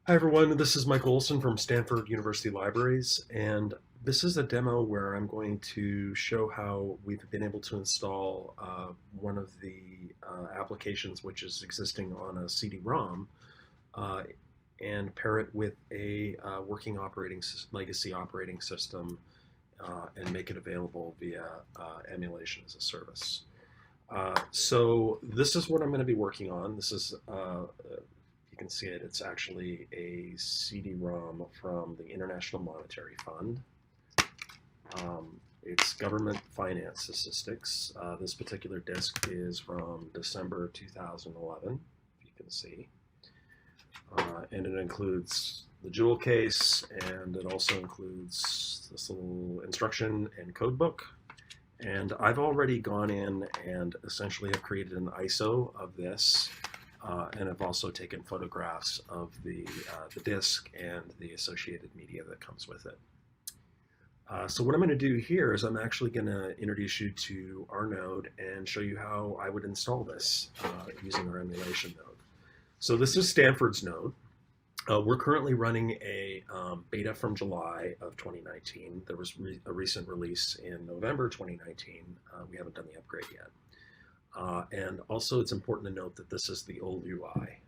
Hi everyone, this is Michael Olson from Stanford University Libraries, and this is a demo where I'm going to show how we've been able to install one of the applications which is existing on a CD-ROM uh, and pair it with a working legacy operating system and make it available via emulation as a service. So this is what I'm going to be working on. This is you can see it. It's actually a CD-ROM from the International Monetary Fund. It's government finance statistics. This particular disk is from December 2011, if you can see. And it includes the jewel case, and it also includes this little instruction and code book. And I've already gone in and essentially have created an ISO of this, and I've also taken photographs of the disk and the associated media that comes with it. So what I'm going to do here is I'm actually going to introduce you to our node and show you how I would install this using our emulation node. So this is Stanford's node. We're currently running a beta from July of 2019. There was a recent release in November 2019. We haven't done the upgrade yet. And also it's important to note that this is the old UI.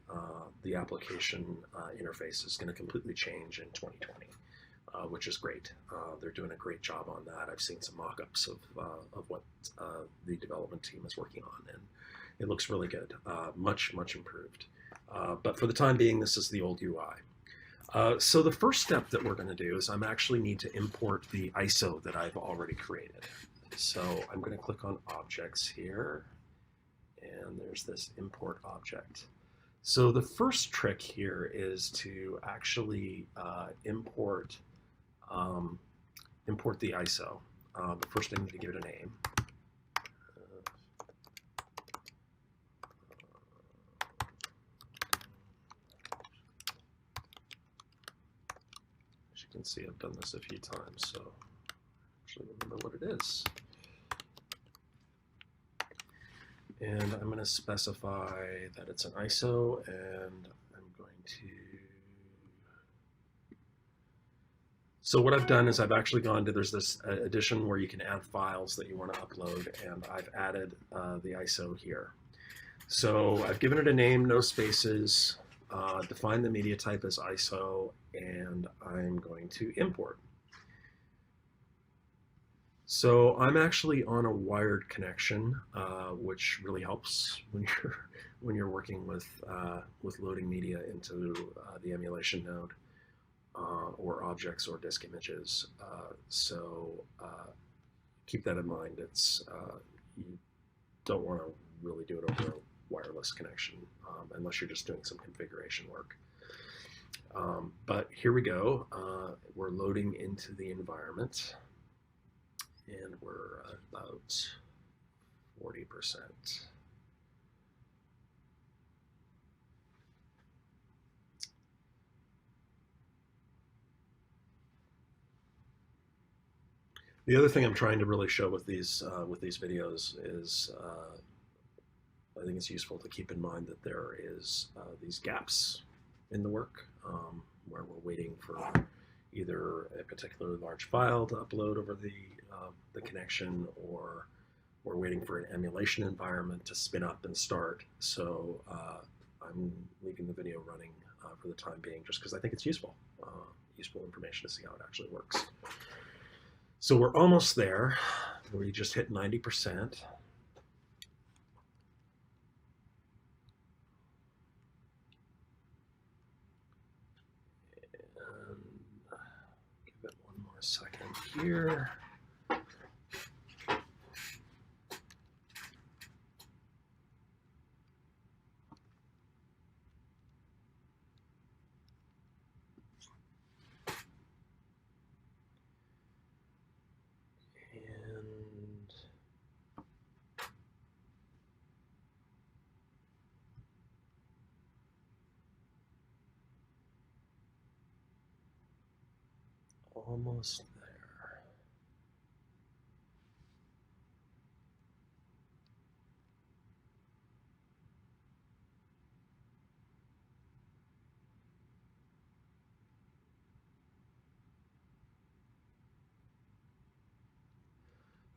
The application interface is going to completely change in 2020, which is great. They're doing a great job on that. I've seen some mock-ups of what the development team is working on, and it looks really good, much improved. But for the time being, this is the old UI. So the first step that we're going to do is I'm actually need to import the ISO that I've already created. So I'm going to click on Objects here, and there's this import object. So the first trick here is to actually import the ISO. But first I need to give it a name. As you can see, I've done this a few times, so actually remember what it is. And I'm going to specify that it's an ISO, and I'm going to... So what I've done is I've actually gone to, there's this edition where you can add files that you want to upload, and I've added the ISO here. So I've given it a name, no spaces, define the media type as ISO, and I'm going to import. So I'm actually on a wired connection, which really helps when you're working with loading media into the emulation node or objects or disk images. So keep that in mind. It's you don't want to really do it over a wireless connection unless you're just doing some configuration work. But here we go. We're loading into the environment, and we're about 40%. The other thing I'm trying to really show with these videos is I think it's useful to keep in mind that there is these gaps in the work where we're waiting for either a particularly large file to upload over the connection, or we're waiting for an emulation environment to spin up and start. So I'm leaving the video running for the time being, just because I think it's useful information to see how it actually works. So we're almost there. We just hit 90%. Give it one more second here. And almost there.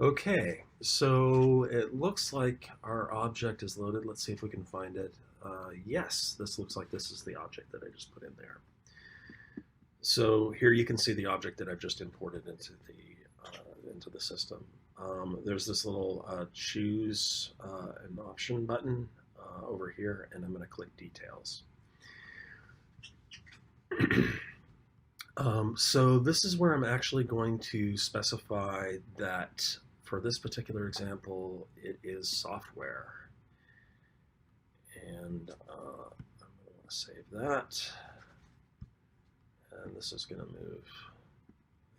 Okay, so it looks like our object is loaded. Let's see if we can find it. Yes, this looks like this is the object that I just put in there. So here you can see the object that I've just imported into the system. There's this little choose an option button over here, and I'm going to click details. So this is where I'm actually going to specify that for this particular example, it is software. And I'm going to want to save that. And this is going to move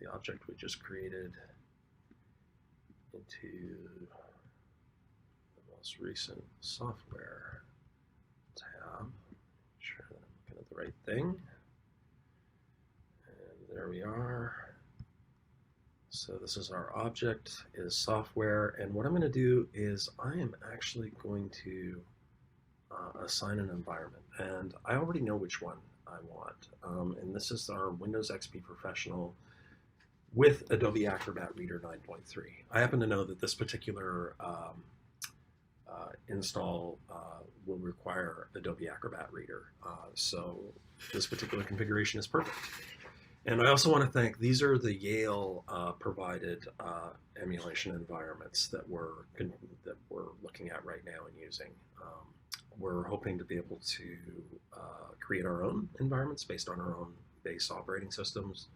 the object we just created into the most recent software tab. Make sure that I'm looking at the right thing. And there we are. So this is our object, is software. And what I'm going to do is I am actually going to assign an environment. And I already know which one I want. And this is our Windows XP Professional with Adobe Acrobat Reader 9.3. I happen to know that this particular install will require Adobe Acrobat Reader. So this particular configuration is perfect. And I also want to thank, these are the Yale provided emulation environments that we're looking at right now and using. We're hoping to be able to create our own environments based on our own base operating systems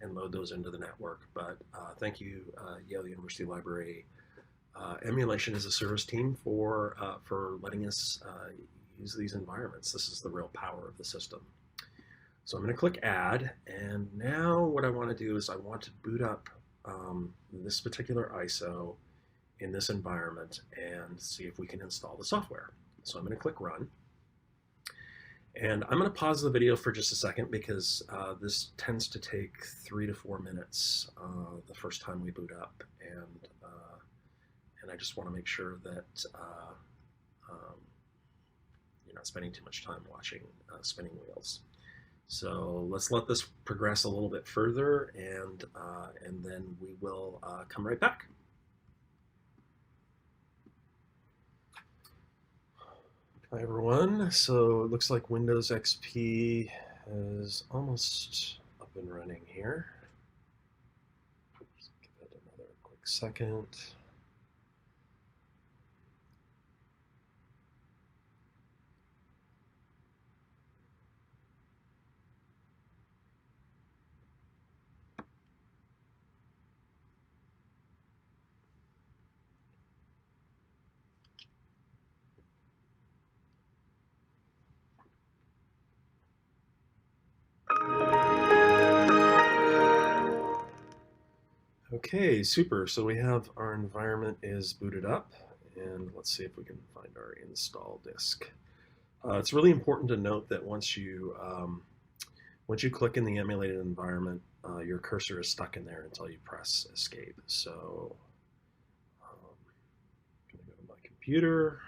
and load those into the network. But thank you, Yale University Library Emulation as a Service team for letting us use these environments. This is the real power of the system. So I'm going to click Add, and now what I want to do is I want to boot up this particular ISO in this environment and see if we can install the software. So I'm going to click Run. And I'm going to pause the video for just a second because this tends to take 3 to 4 minutes the first time we boot up, and I just want to make sure that you're not spending too much time watching spinning wheels. So let's let this progress a little bit further, and then we will come right back. Hi everyone. So it looks like Windows XP is almost up and running here. Just give it another quick second. Okay, super. So we have our environment is booted up, and let's see if we can find our install disk. It's really important to note that once you click in the emulated environment, your cursor is stuck in there until you press escape. So I'm going to go to my computer.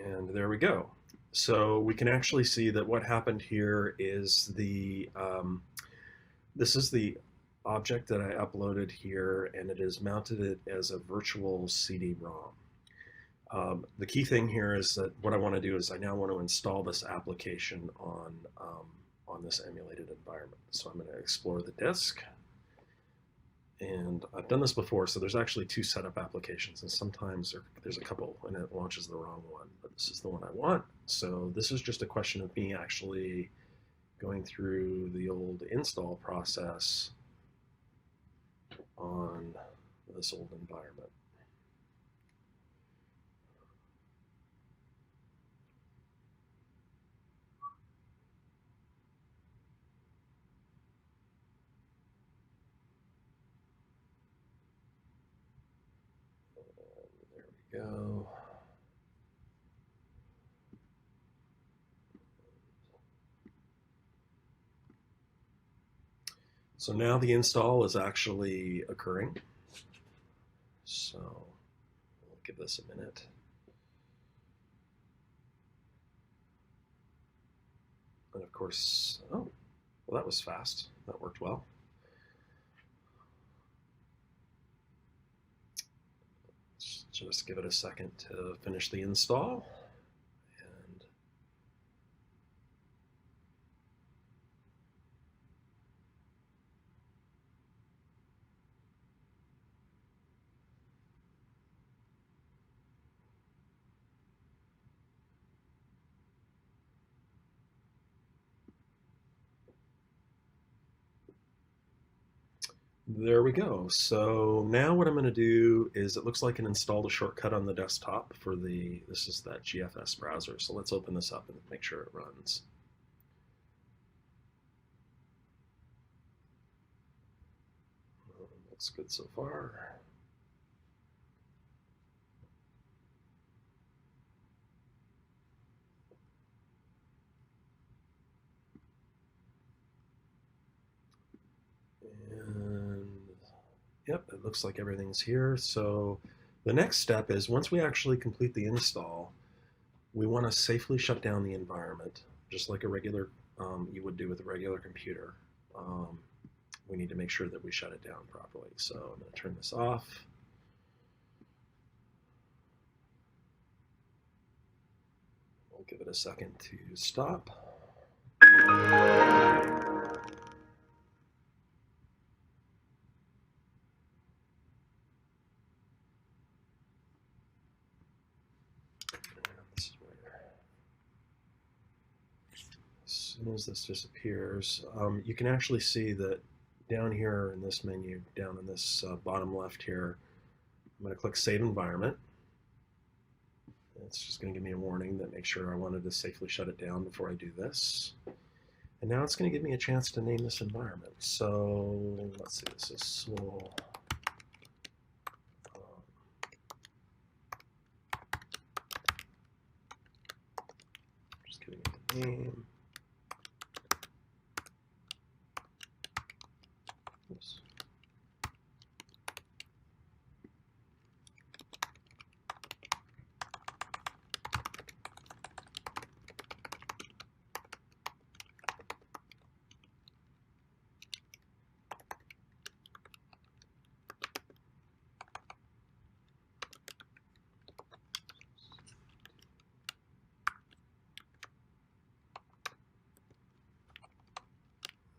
And there we go. So we can actually see that what happened here is this is the object that I uploaded here, and it is mounted it as a virtual CD-ROM. The key thing here is that what I want to do is I now want to install this application on this emulated environment. So I'm going to explore the disk. And I've done this before, so there's actually 2 setup applications, and sometimes there's a couple, and it launches the wrong one, but this is the one I want. So this is just a question of me actually going through the old install process on this old environment. There we go. So now the install is actually occurring. So we'll give this a minute. And of course, oh, well, that was fast. That worked well. Just give it a second to finish the install. And there we go. So now what I'm going to do is, it looks like it installed a shortcut on the desktop for this is that GFS browser. So let's open this up and make sure it runs. Looks good so far. And yep, it looks like everything's here. So the next step is, once we actually complete the install, we want to safely shut down the environment, just like a regular you would do with a regular computer. We need to make sure that we shut it down properly. So I'm going to turn this off. We'll give it a second to stop. As soon as this disappears, you can actually see that down here in this menu, down in this bottom left here, I'm going to click Save Environment. It's just going to give me a warning that make sure I wanted to safely shut it down before I do this. And now it's going to give me a chance to name this environment. So let's see, this is Swole. Just giving it a name. Oops.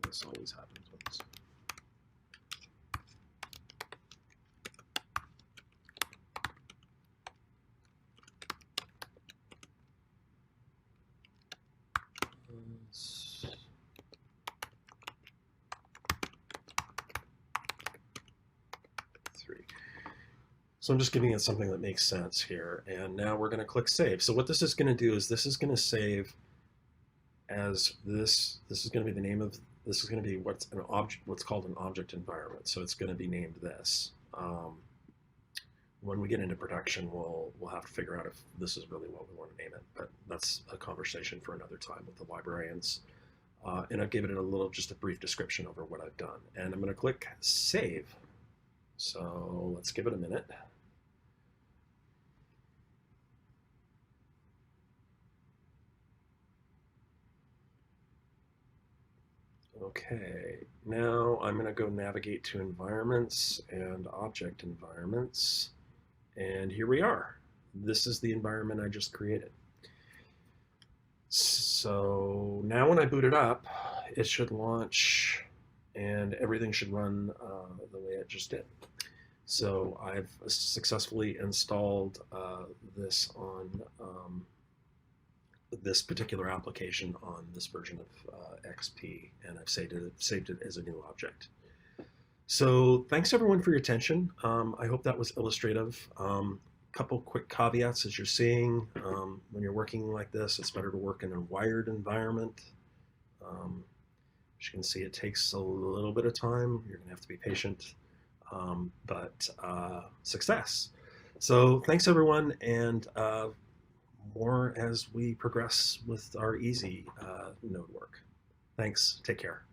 This always happens with this. So I'm just giving it something that makes sense here. And now we're going to click Save. So what this is going to do is, this is going to save as this is going to be the name of, this is going to be what's called an object environment. So it's going to be named this. When we get into production, we'll have to figure out if this is really what we want to name it. But that's a conversation for another time with the librarians. And I've given it just a brief description over what I've done. And I'm going to click Save. So let's give it a minute. Okay, now I'm going to go navigate to environments and object environments. And here we are. This is the environment I just created. So now when I boot it up, it should launch and everything should run the way it just did. So I've successfully installed this on this particular application on this version of XP, and I've saved it as a new object. So thanks everyone for your attention. I hope that was illustrative. Couple quick caveats as you're seeing. When you're working like this, it's better to work in a wired environment. As you can see, it takes a little bit of time. You're going to have to be patient, but success. So thanks everyone, and more as we progress with our easy node work. Thanks. Take care.